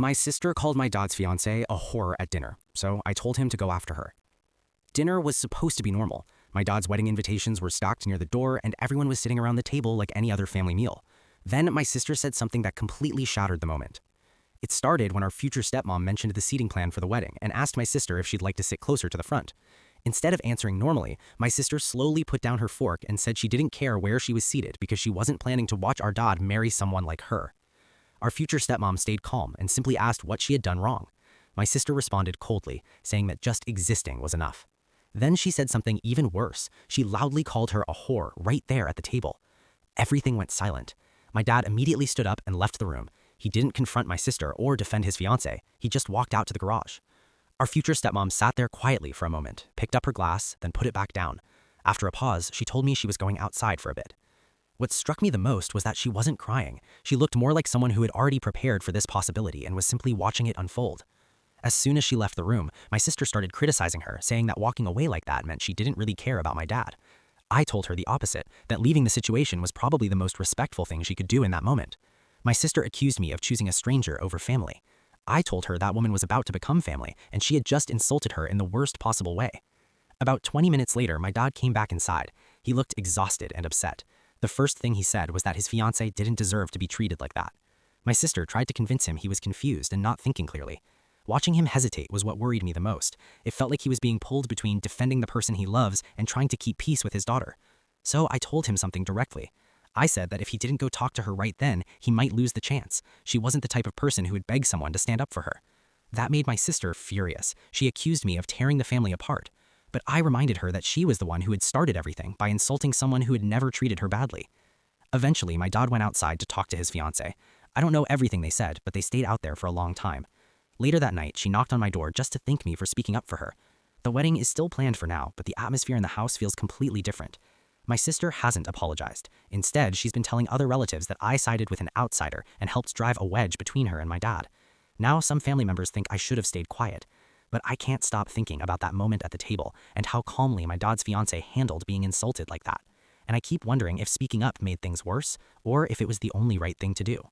My sister called my dad's fiancée a whore at dinner, so I told him to go after her. Dinner was supposed to be normal. My dad's wedding invitations were stacked near the door, and everyone was sitting around the table like any other family meal. Then my sister said something that completely shattered the moment. It started when our future stepmom mentioned the seating plan for the wedding and asked my sister if she'd like to sit closer to the front. Instead of answering normally, my sister slowly put down her fork and said she didn't care where she was seated because she wasn't planning to watch our dad marry someone like her. Our future stepmom stayed calm and simply asked what she had done wrong. My sister responded coldly, saying that just existing was enough. Then she said something even worse. She loudly called her a whore right there at the table. Everything went silent. My dad immediately stood up and left the room. He didn't confront my sister or defend his fiancée. He just walked out to the garage. Our future stepmom sat there quietly for a moment, picked up her glass, then put it back down. After a pause, she told me she was going outside for a bit. What struck me the most was that she wasn't crying. She looked more like someone who had already prepared for this possibility and was simply watching it unfold. As soon as she left the room, my sister started criticizing her, saying that walking away like that meant she didn't really care about my dad. I told her the opposite, that leaving the situation was probably the most respectful thing she could do in that moment. My sister accused me of choosing a stranger over family. I told her that woman was about to become family, and she had just insulted her in the worst possible way. About 20 minutes later, my dad came back inside. He looked exhausted and upset. The first thing he said was that his fiancée didn't deserve to be treated like that. My sister tried to convince him he was confused and not thinking clearly. Watching him hesitate was what worried me the most. It felt like he was being pulled between defending the person he loves and trying to keep peace with his daughter. So I told him something directly. I said that if he didn't go talk to her right then, he might lose the chance. She wasn't the type of person who would beg someone to stand up for her. That made my sister furious. She accused me of tearing the family apart. But I reminded her that she was the one who had started everything by insulting someone who had never treated her badly. Eventually, my dad went outside to talk to his fiancée. I don't know everything they said, but they stayed out there for a long time. Later that night, she knocked on my door just to thank me for speaking up for her. The wedding is still planned for now, but the atmosphere in the house feels completely different. My sister hasn't apologized. Instead, she's been telling other relatives that I sided with an outsider and helped drive a wedge between her and my dad. Now some family members think I should have stayed quiet. But I can't stop thinking about that moment at the table and how calmly my dad's fiancée handled being insulted like that. And I keep wondering if speaking up made things worse or if it was the only right thing to do.